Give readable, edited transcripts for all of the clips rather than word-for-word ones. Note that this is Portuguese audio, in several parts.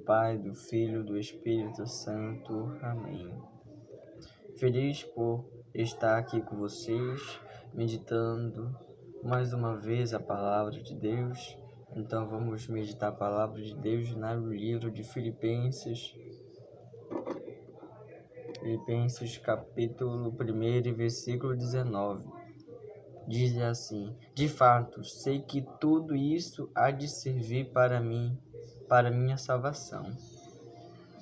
Pai, do Filho, do Espírito Santo. Amém. Feliz por estar aqui com vocês, meditando mais uma vez a Palavra de Deus. Então vamos meditar a Palavra de Deus no livro de Filipenses. Filipenses capítulo 1, versículo 19. Diz assim: de fato, sei que tudo isso há de servir para mim, para minha salvação,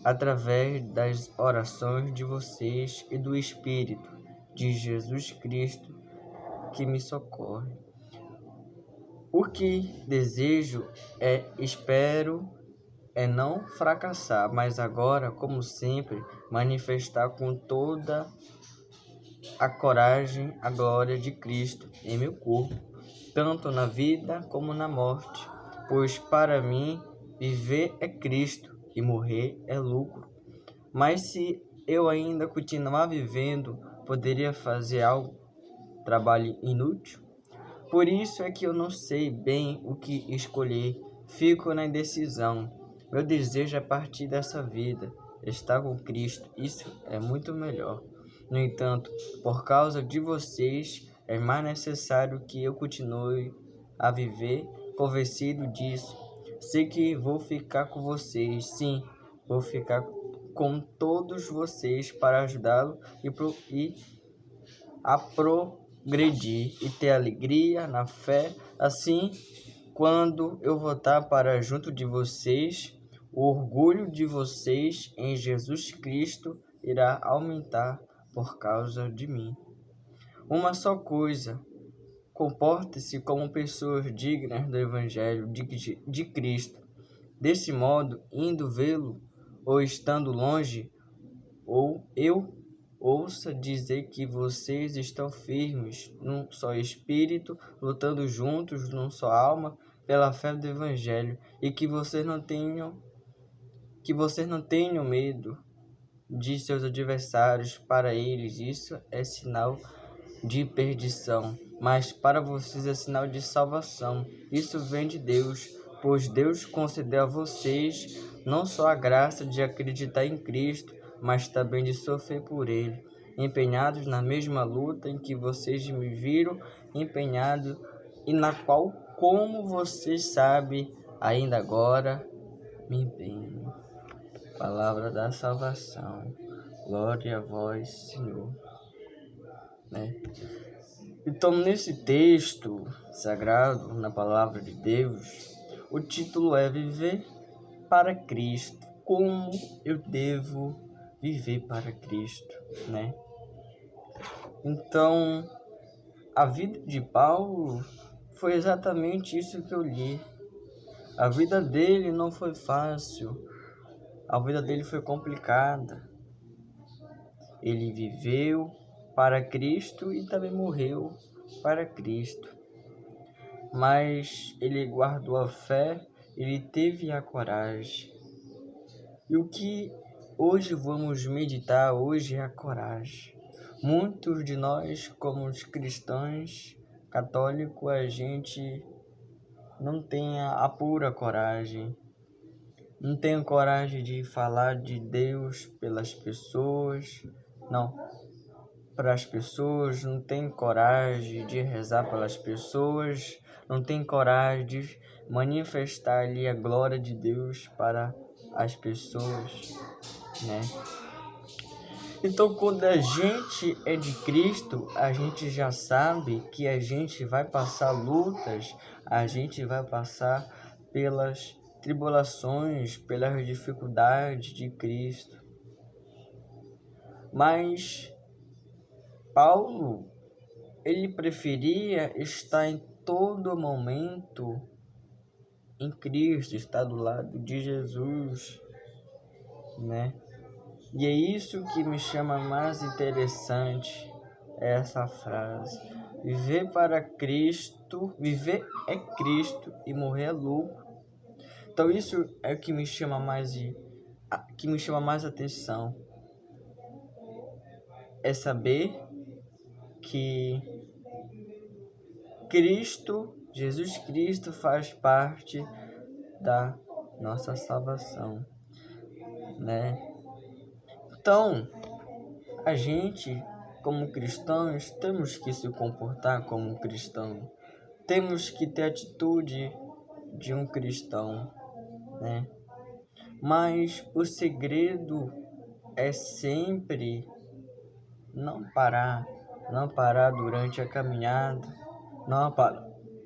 através das orações de vocês e do Espírito de Jesus Cristo que me socorre. O que desejo espero não fracassar, mas agora, como sempre, manifestar com toda a coragem a glória de Cristo em meu corpo, tanto na vida como na morte, pois para mim viver é Cristo e morrer é lucro. Mas se eu ainda continuar vivendo, poderia fazer algo, trabalho inútil? Por isso é que eu não sei bem o que escolher, fico na indecisão. Meu desejo é partir dessa vida, estar com Cristo, isso é muito melhor. No entanto, por causa de vocês, é mais necessário que eu continue a viver convencido disso. Sei que vou ficar com vocês, sim, vou ficar com todos vocês para ajudá-lo e a progredir e ter alegria na fé. Assim, quando eu voltar para junto de vocês, o orgulho de vocês em Jesus Cristo irá aumentar por causa de mim. Uma só coisa: comporte-se como pessoas dignas do Evangelho de Cristo. Desse modo, indo vê-lo ou estando longe, ou eu ouça dizer que vocês estão firmes num só espírito, lutando juntos num só alma pela fé do Evangelho, e que vocês não tenham medo de seus adversários. Para eles isso é sinal de perdição, mas para vocês é sinal de salvação. Isso vem de Deus, pois Deus concedeu a vocês não só a graça de acreditar em Cristo, mas também de sofrer por Ele, empenhados na mesma luta em que vocês me viram empenhado e na qual, como vocês sabem, ainda agora me empenho. Palavra da salvação. Glória a vós, Senhor. Então, nesse texto sagrado, na Palavra de Deus, o título é Viver para Cristo. Como eu devo viver para Cristo, né? Então, a vida de Paulo foi exatamente isso que eu li. A vida dele não foi fácil, a vida dele foi complicada. Ele viveu para Cristo e também morreu para Cristo. Mas ele guardou a fé, ele teve a coragem. E o que hoje vamos meditar hoje é a coragem. Muitos de nós, como os cristãos católicos, a gente não tem a pura coragem. Não tem coragem de falar de Deus pelas pessoas, não. Para as pessoas, não tem coragem de rezar pelas pessoas, não tem coragem de manifestar ali a glória de Deus para as pessoas, né? Então, quando a gente é de Cristo, a gente já sabe que a gente vai passar lutas, a gente vai passar pelas tribulações, pelas dificuldades de Cristo. Mas Paulo, ele preferia estar em todo momento em Cristo, estar do lado de Jesus, né? E é isso que me chama mais interessante, essa frase. Viver para Cristo, viver é Cristo e morrer é lucro. Então isso é o que me chama mais atenção. É saber que Cristo, Jesus Cristo, faz parte da nossa salvação. né? Então, a gente, como cristãos, temos que se comportar como cristão. Temos que ter a atitude de um cristão, né? Mas o segredo é sempre não parar durante a caminhada,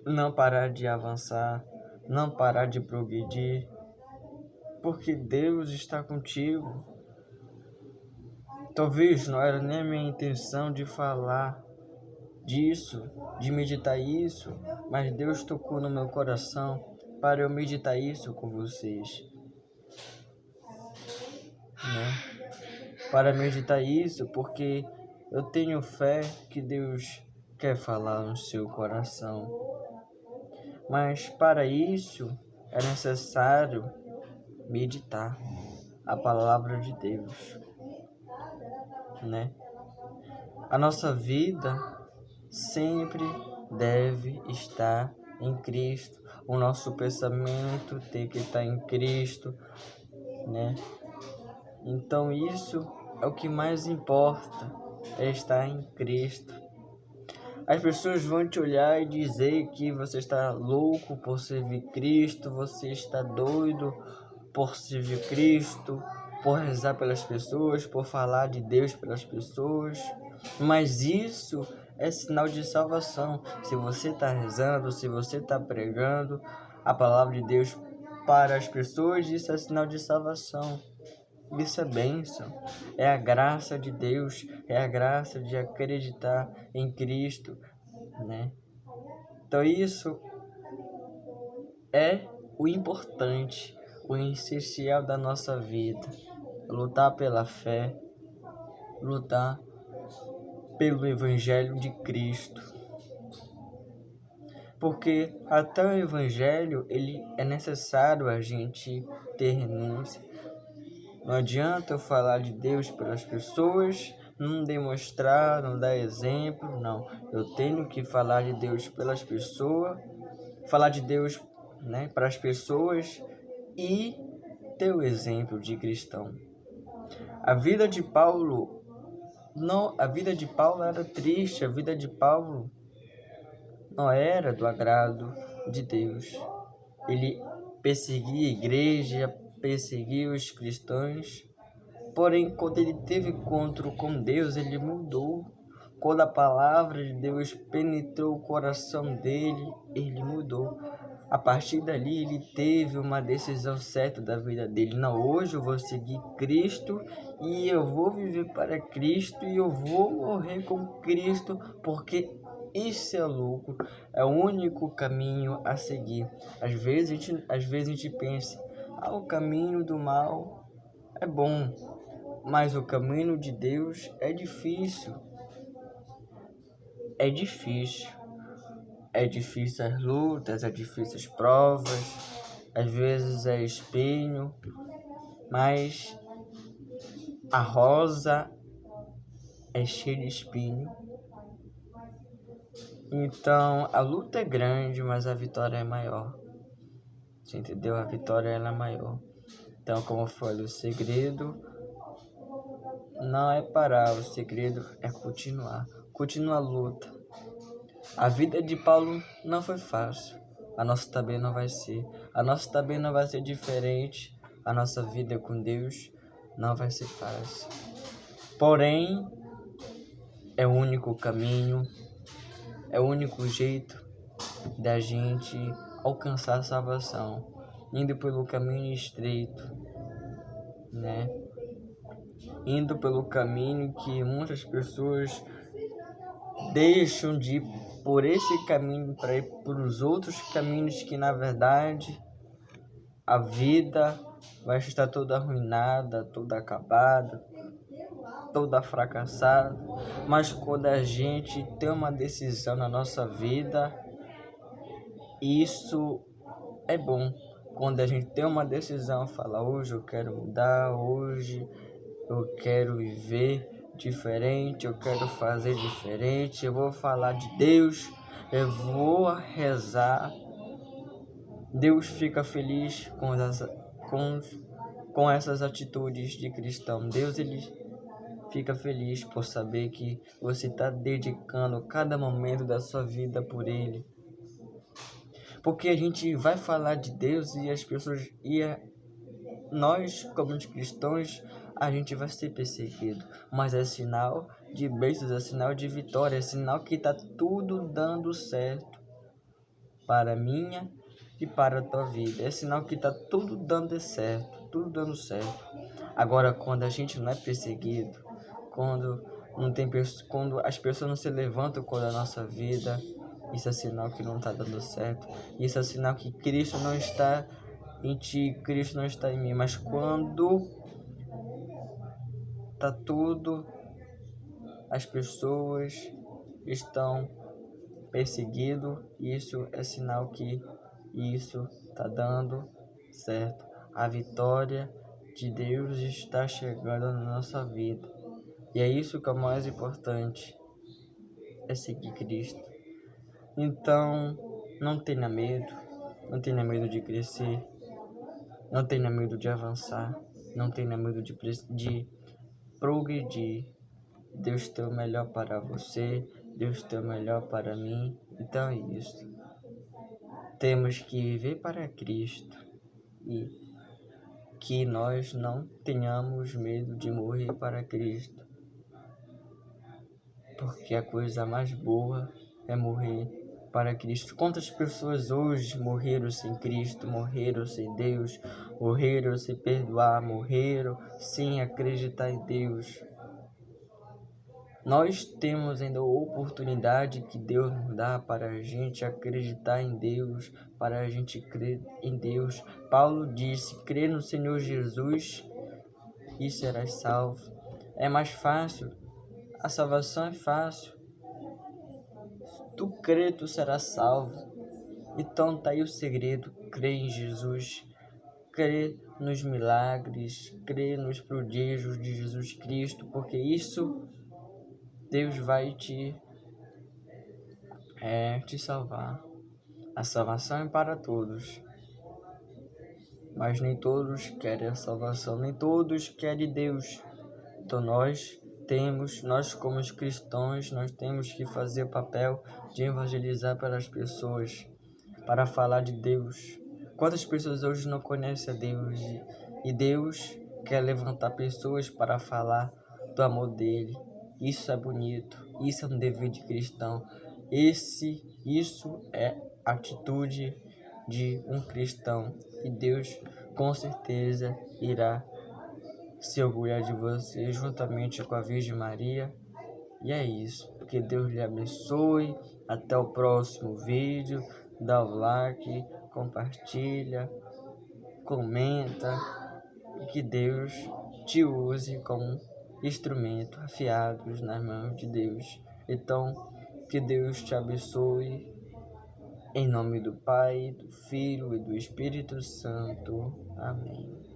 não parar de avançar, não parar de progredir, porque Deus está contigo. Talvez não era nem a minha intenção de falar disso, de meditar isso, mas Deus tocou no meu coração para eu meditar isso com vocês, né? Para meditar isso, porque eu tenho fé que Deus quer falar no seu coração. Mas para isso é necessário meditar a palavra de Deus, né? A nossa vida sempre deve estar em Cristo. O nosso pensamento tem que estar em Cristo, né? Então isso é o que mais importa, é estar em Cristo. As pessoas vão te olhar e dizer que você está louco por servir Cristo, você está doido por servir Cristo, por rezar pelas pessoas, por falar de Deus pelas pessoas. Mas isso é sinal de salvação. Se você está rezando, se você está pregando a palavra de Deus para as pessoas, isso é sinal de salvação. Isso é bênção, é a graça de Deus, é a graça de acreditar em Cristo, né? Então isso é o importante, o essencial da nossa vida. Lutar pela fé, lutar pelo Evangelho de Cristo. Porque até o Evangelho, ele é necessário a gente ter renúncia. Não adianta eu falar de Deus para as pessoas, não demonstrar, não dar exemplo, não. Eu tenho que falar de Deus pelas pessoas, falar de Deus, né, para as pessoas e ter o exemplo de cristão. A vida de Paulo era triste, a vida de Paulo não era do agrado de Deus. Ele perseguia a igreja, perseguia os cristãos, porém, quando ele teve encontro com Deus, ele mudou. Quando a palavra de Deus penetrou o coração dele, ele mudou. A partir dali, ele teve uma decisão certa da vida dele. Não, hoje eu vou seguir Cristo e eu vou viver para Cristo e eu vou morrer com Cristo, porque isso é lucro, é o único caminho a seguir. Às vezes a gente pensa, o caminho do mal é bom, mas o caminho de Deus é difícil. É difícil. É difícil as lutas, é difícil as provas, às vezes é espinho, mas a rosa é cheia de espinho. Então a luta é grande, mas a vitória é maior. Você entendeu? A vitória ela é maior. Então, como eu falei, o segredo não é parar, o segredo é continuar. Continua a luta. A vida de Paulo não foi fácil. A nossa também não vai ser. A nossa também não vai ser diferente. A nossa vida com Deus não vai ser fácil. Porém, é o único caminho, é o único jeito da gente alcançar a salvação, indo pelo caminho estreito, né? Indo pelo caminho que muitas pessoas deixam de ir por esse caminho para ir por os outros caminhos que, na verdade, a vida vai estar toda arruinada, toda acabada, toda fracassada. Mas quando a gente tem uma decisão na nossa vida, isso é bom. Quando a gente tem uma decisão, fala, hoje eu quero mudar, hoje eu quero viver diferente, eu quero fazer diferente, eu vou falar de Deus, eu vou rezar. Deus fica feliz com com essas atitudes de cristão. Deus, ele fica feliz por saber que você está dedicando cada momento da sua vida por Ele. Porque a gente vai falar de Deus e as pessoas, nós, como os cristãos, a gente vai ser perseguido. Mas é sinal de bênçãos, é sinal de vitória, é sinal que está tudo dando certo para a minha e para a tua vida. É sinal que está tudo dando certo, tudo dando certo. Agora, quando a gente não é perseguido, quando não tem quando as pessoas não se levantam contra a nossa vida, isso é sinal que não está dando certo. Isso é sinal que Cristo não está em ti, Cristo não está em mim. Mas quando tá tudo, as pessoas estão perseguidas, isso é sinal que isso está dando certo. A vitória de Deus está chegando na nossa vida. E é isso que é o mais importante, é seguir Cristo. Então, não tenha medo, não tenha medo de crescer, não tenha medo de avançar, não tenha medo de progredir. Deus tem o melhor para você, Deus tem o melhor para mim. Então é isso. Temos que viver para Cristo e que nós não tenhamos medo de morrer para Cristo, porque a coisa mais boa é morrer para Cristo. Quantas pessoas hoje morreram sem Cristo, morreram sem Deus, morreram sem perdoar, morreram sem acreditar em Deus. Nós temos ainda a oportunidade que Deus nos dá para a gente acreditar em Deus, para a gente crer em Deus. Paulo disse: crê no Senhor Jesus e serás salvo. É mais fácil, a salvação é fácil. Tu crê, tu serás salvo. Então tá aí o segredo: crê em Jesus, crê nos milagres, crê nos prodígios de Jesus Cristo, porque isso Deus vai te salvar. A salvação é para todos, mas nem todos querem a salvação, nem todos querem Deus. Então nós como os cristãos, nós temos que fazer o papel de evangelizar para as pessoas, para falar de Deus. Quantas pessoas hoje não conhecem a Deus e Deus quer levantar pessoas para falar do amor dele. Isso é bonito, isso é um dever de cristão. Isso é atitude de um cristão e Deus com certeza irá se orgulhar de você juntamente com a Virgem Maria. E é isso, que Deus lhe abençoe. Até o próximo vídeo. Dá o like, compartilha, comenta e que Deus te use como instrumento afiados nas mãos de Deus. Então, que Deus te abençoe. Em nome do Pai, do Filho e do Espírito Santo. Amém.